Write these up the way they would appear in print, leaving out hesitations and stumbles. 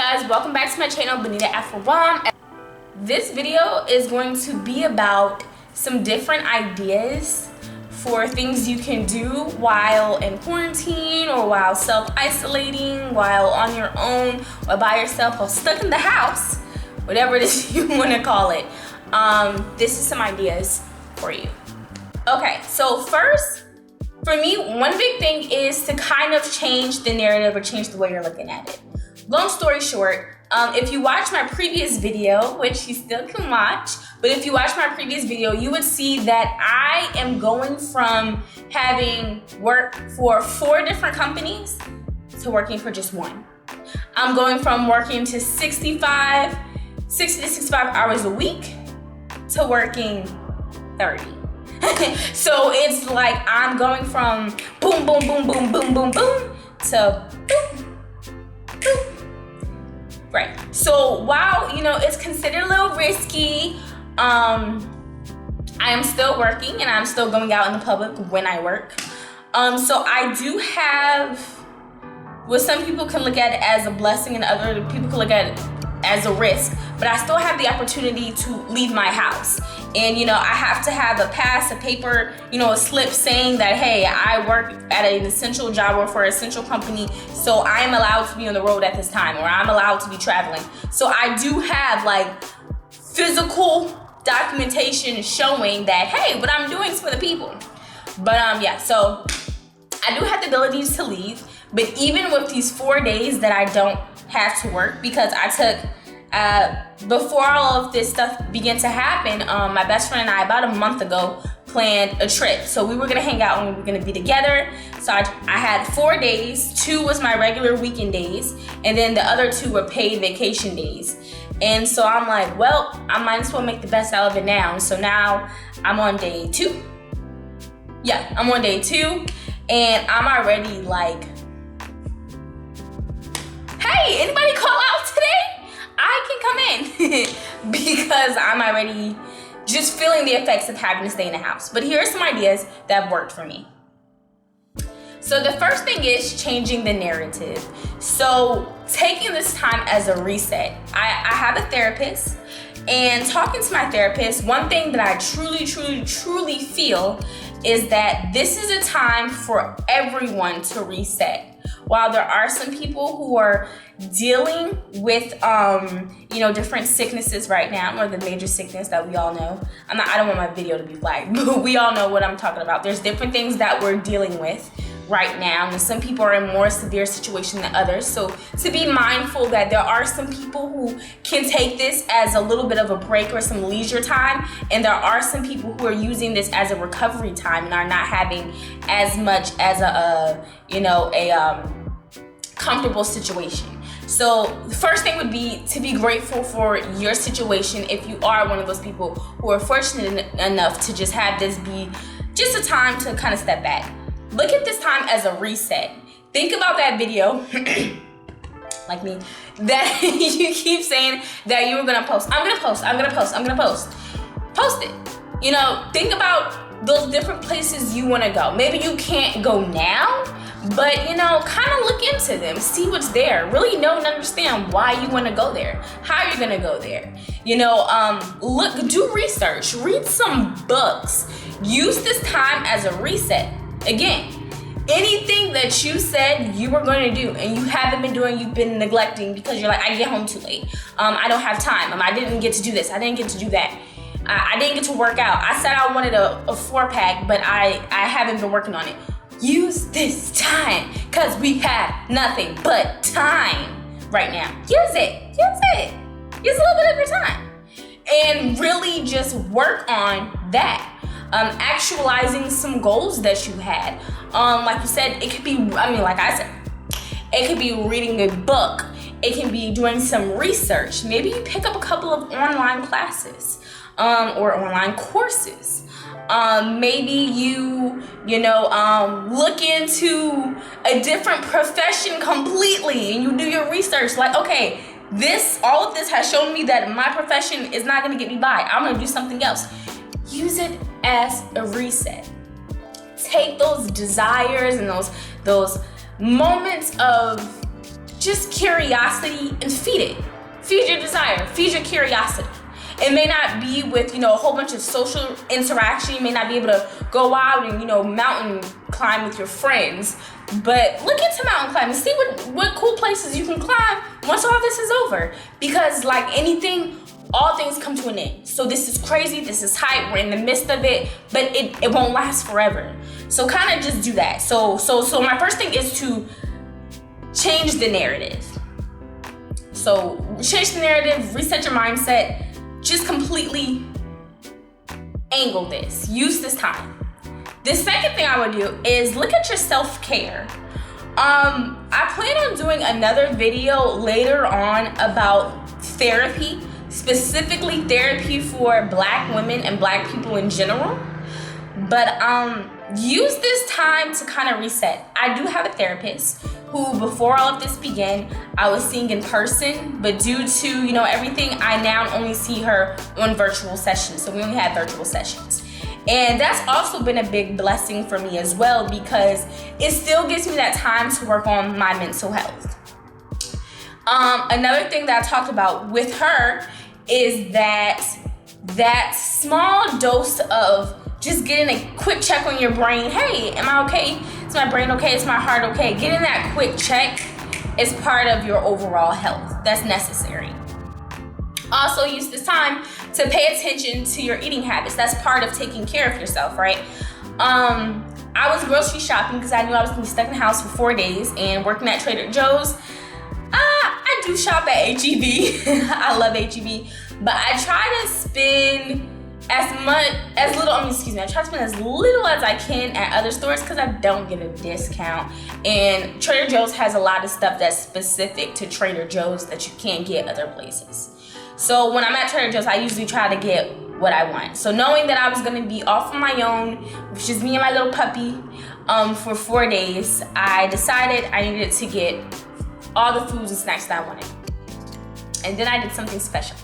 guys, welcome back to my channel, Benita Afro Bomb. This video is going to be about some different ideas for things you can do while in quarantine or while self-isolating, while on your own or by yourself or stuck in the house, whatever it is you want to call it. This is some ideas for you. Okay, so first, for me, one big thing is to kind of change the narrative or change the way you're looking at it. Long story short, if you watch my previous video, which you still can watch, but if you watch my previous video, you would see that I am going from having worked for 4 different companies to working for just one. I'm going from working to 60 to 65 hours a week to working 30. So it's like I'm going from boom, boom, boom, boom, boom, boom, boom to boom, boom. Right. So while, it's considered a little risky, I am still working and I'm still going out in the public when I work. So I do have what some people can look at it as a blessing and other people can look at it as a risk, but I still have the opportunity to leave my house. And, I have to have a pass, a paper, a slip saying that, hey, I work at an essential job or for an essential company, so I'm allowed to be on the road at this time, or I'm allowed to be traveling. So I do have physical documentation showing that, hey, what I'm doing is for the people. But yeah, so I do have the abilities to leave, but even with these 4 days that I don't have to work, because I took, before all of this stuff began to happen, my best friend and I, about a month ago, planned a trip. So we were gonna hang out and we were gonna be together. So I had 4 days. 2 was my regular weekend days, and then the other 2 were paid vacation days. And so I'm like, well, I might as well make the best out of it now. So now I'm on day 2. Yeah, I'm on day 2, and I'm already like, hey, anybody call out today? I can come in because I'm already just feeling the effects of having to stay in the house. But here are some ideas that have worked for me. So the first thing is changing the narrative. So taking this time as a reset. I have a therapist, and talking to my therapist, one thing that I truly feel is that this is a time for everyone to reset. While there are some people who are dealing with, different sicknesses right now, or the major sickness that we all know. I don't want my video to be flagged, but we all know what I'm talking about. There's different things that we're dealing with right now, and some people are in more severe situation than others. So to be mindful that there are some people who can take this as a little bit of a break or some leisure time, and there are some people who are using this as a recovery time and are not having as much as a comfortable situation. So the first thing would be to be grateful for your situation if you are one of those people who are fortunate enough to just have this be just a time to kind of step back. Look at this time as a reset. Think about that video, like me, that you keep saying that you were gonna post. I'm gonna post. Post it. Think about those different places you wanna go. Maybe you can't go now, but kind of look into them, see what's there. Really know and understand why you want to go there, how you're gonna go there. Do research, read some books. Use this time as a reset. Again, anything that you said you were going to do and you haven't been doing, you've been neglecting because you're like, I get home too late. I don't have time. I didn't get to do this. I didn't get to do that. I didn't get to work out. I said I wanted a 4-pack, but I haven't been working on it. Use this time, because we have nothing but time right now. Use it. Use a little bit of your time. And really just work on that. Actualizing some goals that you had. Like you said, it could be, it could be reading a book. It can be doing some research. Maybe you pick up a couple of online classes or online courses. Maybe you look into a different profession completely and you do your research like, okay, all of this has shown me that my profession is not going to get me by. I'm going to do something else. Use it as a reset. Take those desires and those moments of just curiosity and feed it. Feed your desire, feed your curiosity. It may not be with, a whole bunch of social interaction. You may not be able to go out and, mountain climb with your friends. But look into mountain climbing. See what cool places you can climb once all this is over. Because like anything, all things come to an end. So this is crazy, this is hype, we're in the midst of it, but it won't last forever. So kind of just do that. So my first thing is to change the narrative. So change the narrative, reset your mindset, just completely angle this. Use this time. The second thing I would do is look at your self-care. I plan on doing another video later on about therapy, specifically therapy for Black women and Black people in general. But use this time to kind of reset. I do have a therapist who, before all of this began, I was seeing in person, but due to everything, I now only see her on virtual sessions. So we only had virtual sessions. And that's also been a big blessing for me as well, because it still gives me that time to work on my mental health. Another thing that I talked about with her is that small dose of just getting a quick check on your brain. Hey, am I okay? Is my brain okay? Is my heart okay? Getting that quick check is part of your overall health. That's necessary. Also use this time to pay attention to your eating habits. That's part of taking care of yourself, right? I was grocery shopping because I knew I was gonna be stuck in the house for 4 days and working at Trader Joe's. I do shop at H-E-B. I love H-E-B, but I try to spend I try to spend as little as I can at other stores because I don't get a discount. And Trader Joe's has a lot of stuff that's specific to Trader Joe's that you can't get other places. So when I'm at Trader Joe's, I usually try to get what I want. So knowing that I was gonna be off on my own, which is me and my little puppy, for 4 days, I decided I needed to get all the foods and snacks that I wanted. And then I did something special.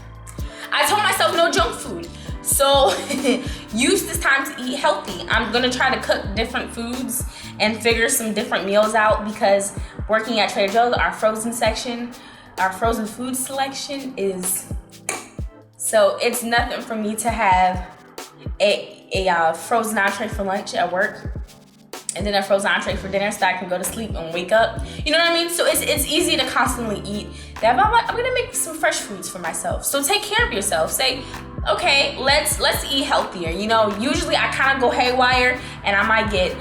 I told myself no junk food. So use this time to eat healthy. I'm gonna try to cook different foods and figure some different meals out, because working at Trader Joe's, our frozen food selection is, so it's nothing for me to have a frozen entree for lunch at work and then a frozen entree for dinner so I can go to sleep and wake up. You know what I mean? So it's easy to constantly eat that. But I'm gonna make some fresh foods for myself. So take care of yourself. Say, okay, let's eat healthier. Usually I kind of go haywire and I might get,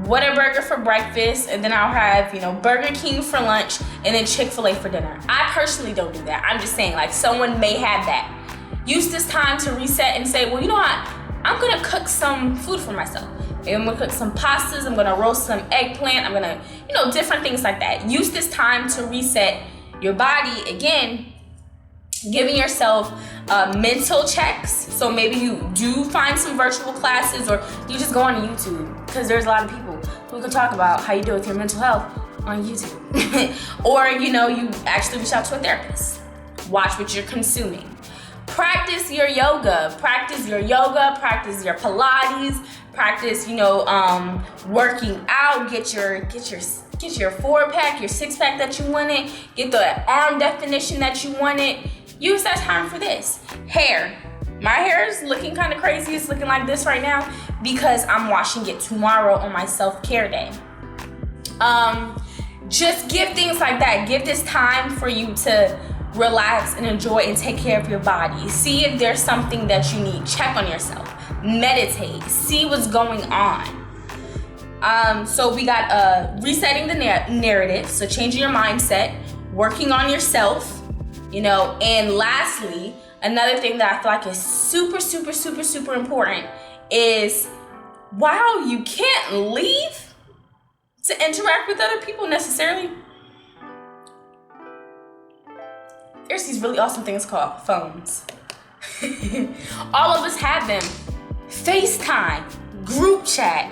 Whataburger for breakfast, and then I'll have, Burger King for lunch, and then Chick-fil-A for dinner. I personally don't do that. I'm just saying, like, someone may have that. Use this time to reset and say, well, you know what? I'm gonna cook some food for myself. Maybe I'm gonna cook some pastas, I'm gonna roast some eggplant, I'm gonna, different things like that. Use this time to reset your body. Again, giving yourself mental checks. So maybe you do find some virtual classes, or you just go on YouTube, because there's a lot of people who can talk about how you deal with your mental health on YouTube. Or, you actually reach out to a therapist. Watch what you're consuming. Practice your yoga, practice your Pilates, practice, working out, get your 4-pack, your 6-pack that you wanted, get the arm definition that you wanted. Use that time for this. Hair. My hair is looking kind of crazy. It's looking like this right now because I'm washing it tomorrow on my self-care day. Just give things like that. Give this time for you to relax and enjoy and take care of your body. See if there's something that you need. Check on yourself. Meditate. See what's going on. So we got resetting the narrative, so changing your mindset, working on yourself, and lastly, another thing that I feel like is super, super, super, super important is, while you can't leave to interact with other people necessarily, there's these really awesome things called phones. All of us have them. FaceTime, group chat,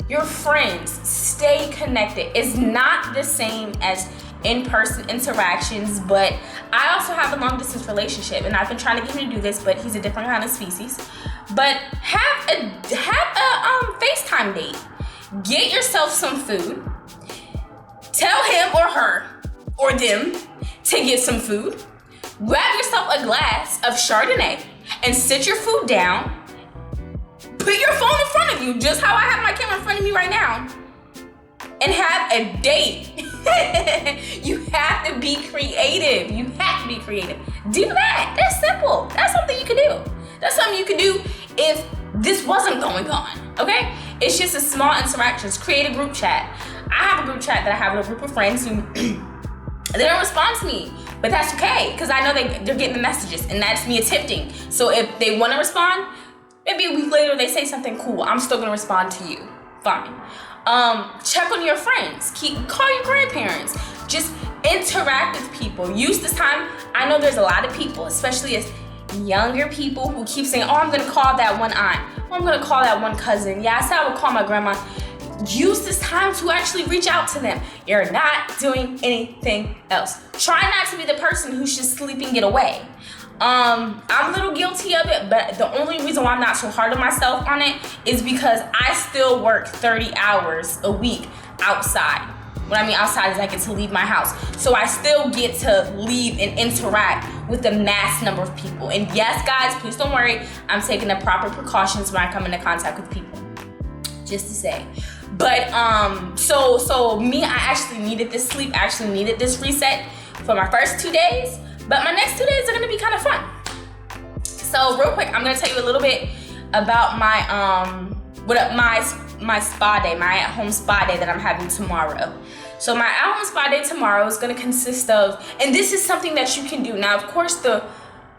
your friends, stay connected. It's not the same as in-person interactions, but I also have a long-distance relationship, and I've been trying to get him to do this, but he's a different kind of species. But have a FaceTime date. Get yourself some food. Tell him or her or them to get some food. Grab yourself a glass of Chardonnay and sit your food down. Put your phone in front of you, just how I have my camera in front of me right now, and have a date. You have to be creative. You have to be creative. Do that. That's simple. That's something you can do. That's something you can do if this wasn't going on, okay? It's just a small interactions. Create a group chat. I have a group chat that I have with a group of friends who they don't respond to me, but that's okay, because I know they're getting the messages, and that's me attempting. So if they want to respond, maybe a week later they say something cool, I'm still gonna respond to you. Fine. Check on your friends. Call your grandparents. Just interact with people. Use this time. I know there's a lot of people, especially as younger people, who keep saying, oh, I'm gonna call that one aunt. Oh, I'm gonna call that one cousin. Yeah, I said I would call my grandma. Use this time to actually reach out to them. You're not doing anything else. Try not to be the person who should sleep and get away. I'm a little guilty of it, but the only reason why I'm not so hard on myself on it is because I still work 30 hours a week outside. What I mean outside is I get to leave my house. So I still get to leave and interact with a mass number of people. And yes, guys, please don't worry. I'm taking the proper precautions when I come into contact with people. Just to say. But so me, I actually needed this sleep. I actually needed this reset for my first 2 days. But my next 2 days are gonna be kind of fun. So real quick, I'm gonna tell you a little bit about my my spa day, my at-home spa day that I'm having tomorrow. So my at-home spa day tomorrow is gonna consist of, and this is something that you can do. Now, of course, the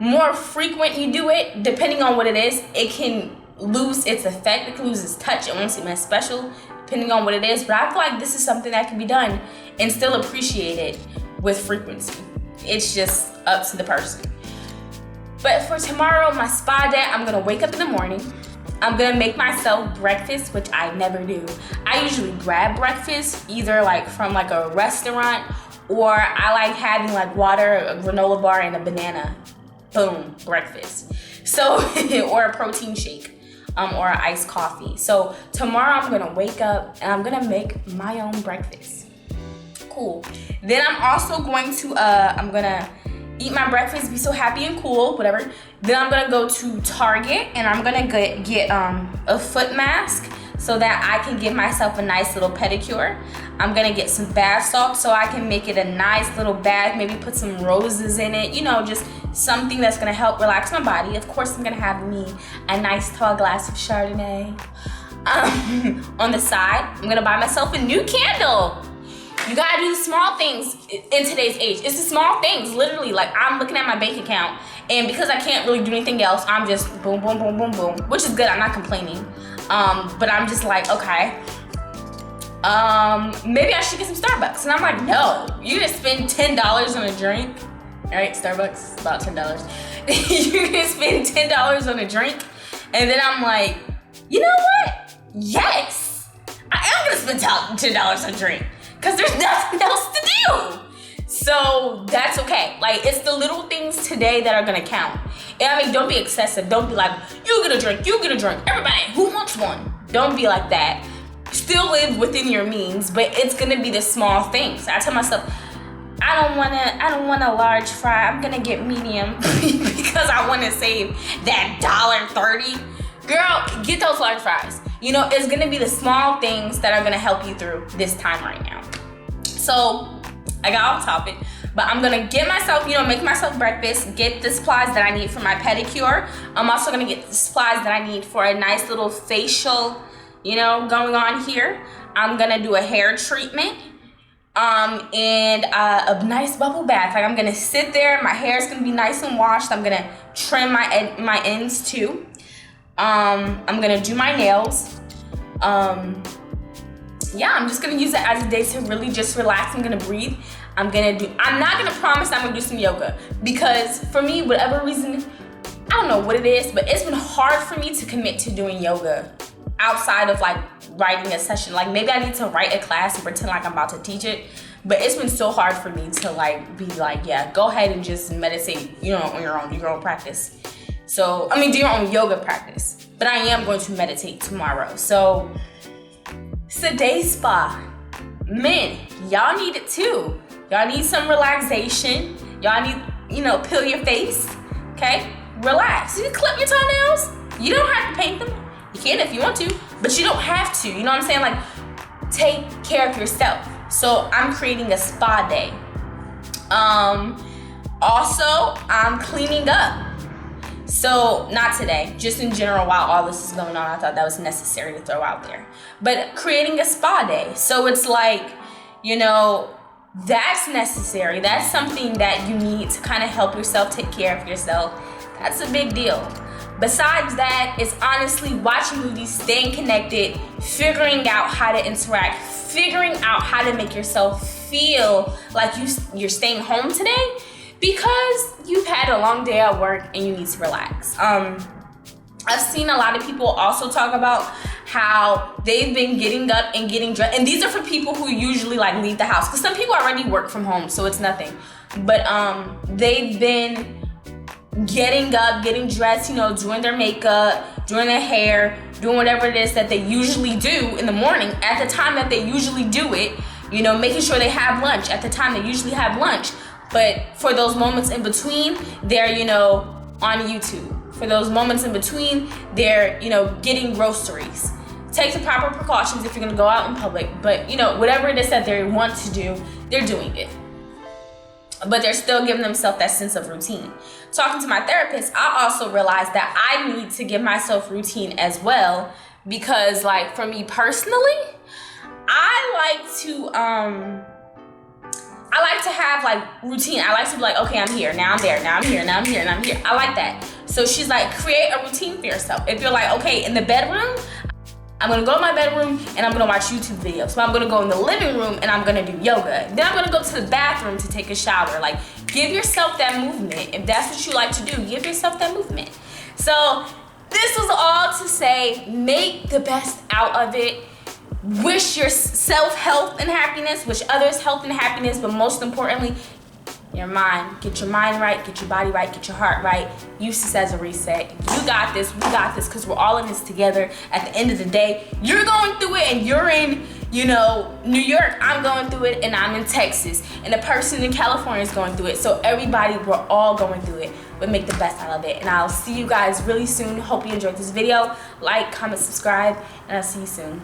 more frequent you do it, depending on what it is, it can lose its effect, it can lose its touch, it won't seem as special, depending on what it is. But I feel like this is something that can be done and still appreciated with frequency. It's just up to the person. But for tomorrow, my spa day, I'm gonna wake up in the morning. I'm gonna make myself breakfast, which I never do. I usually grab breakfast, either like from like a restaurant, or I like having like water, a granola bar, and a banana. Boom, breakfast. So, or a protein shake, or an iced coffee. So tomorrow I'm gonna wake up and I'm gonna make my own breakfast. Cool. Then I'm also going to, I'm gonna eat my breakfast, be so happy and cool, whatever. Then I'm gonna go to Target and I'm gonna get a foot mask so that I can give myself a nice little pedicure. I'm gonna get some bath salts so I can make it a nice little bath, maybe put some roses in it, you know, just something that's gonna help relax my body. Of course, I'm gonna have me a nice tall glass of Chardonnay. On the side, I'm gonna buy myself a new candle. You gotta do the small things in today's age. It's the small things, literally. Like, I'm looking at my bank account, and because I can't really do anything else, I'm just boom, boom, boom, boom, boom, which is good. I'm not complaining. But I'm just like, okay, maybe I should get some Starbucks. And I'm like, no, you're gonna spend $10 on a drink. All right, Starbucks, about $10. You're gonna spend $10 on a drink. And then I'm like, you know what? Yes, I am gonna spend $10 on a drink. Because there's nothing else to do. So that's okay. Like, it's the little things today that are gonna count. And I mean, don't be excessive. Don't be like, you get a drink, you get a drink. Everybody, who wants one? Don't be like that. Still live within your means, but it's gonna be the small things. I tell myself, I don't want a large fry. I'm gonna get medium because I wanna save that $1.30. Girl, get those large fries. You know, it's gonna be the small things that are gonna help you through this time right now. So, I got off topic, but I'm gonna get myself, you know, make myself breakfast, get the supplies that I need for my pedicure. I'm also gonna get the supplies that I need for a nice little facial, you know, going on here. I'm gonna do a hair treatment, and a nice bubble bath. Like, I'm gonna sit there, my hair's gonna be nice and washed. I'm gonna trim my ends too. I'm gonna do my nails. Yeah, I'm just gonna use it as a day to really just relax. I'm gonna breathe. I'm not gonna promise I'm gonna do some yoga, because for me, whatever reason, I don't know what it is, but it's been hard for me to commit to doing yoga outside of like writing a session. Like, maybe I need to write a class and pretend like I'm about to teach it, but it's been so hard for me to like be like, yeah, go ahead and just meditate, you know, on your own, do your own practice. So, I mean, do your own yoga practice. But I am going to meditate tomorrow. So, it's a day spa. Men, y'all need it too. Y'all need some relaxation. Y'all need, you know, peel your face, okay? Relax. You can clip your toenails. You don't have to paint them. You can if you want to, but you don't have to. You know what I'm saying? Like, take care of yourself. So I'm creating a spa day. Also, I'm cleaning up. So, not today, just in general while all this is going on, I thought that was necessary to throw out there. But creating a spa day. So it's like, you know, that's necessary. That's something that you need to kind of help yourself take care of yourself. That's a big deal. Besides that, it's honestly watching movies, staying connected, figuring out how to interact, figuring out how to make yourself feel like you're staying home today because you've had a long day at work and you need to relax. I've seen a lot of people also talk about how they've been getting up and getting dressed, and these are for people who usually like leave the house, because some people already work from home, so it's nothing. But they've been getting up, getting dressed, you know, doing their makeup, doing their hair, doing whatever it is that they usually do in the morning at the time that they usually do it, you know, making sure they have lunch at the time they usually have lunch. But for those moments in between, they're, you know, on YouTube. For those moments in between, they're, you know, getting groceries. Take the proper precautions if you're gonna go out in public, but, you know, whatever it is that they want to do, they're doing it. But they're still giving themselves that sense of routine. Talking to my therapist, I also realized that I need to give myself routine as well, because, like, for me personally, I like to have like routine. I like to be like, okay, I'm here, now I'm there, now I'm here, now I'm here, now I'm here. I like that. So she's like, create a routine for yourself. If you're like, okay, in the bedroom, I'm gonna go to my bedroom and I'm gonna watch YouTube videos. So I'm gonna go in the living room and I'm gonna do yoga. Then I'm gonna go to the bathroom to take a shower. Like, give yourself that movement. If that's what you like to do, give yourself that movement. So this was all to say, make the best out of it. Wish yourself health and happiness, wish others health and happiness, but most importantly, your mind. Get your mind right, get your body right, get your heart right. Use this as a reset. You got this, we got this, because we're all in this together. At the end of the day, you're going through it and you're in, you know, New York. I'm going through it and I'm in Texas. And the person in California is going through it. So everybody, we're all going through it, but make the best out of it. And I'll see you guys really soon. Hope you enjoyed this video. Like, comment, subscribe, and I'll see you soon.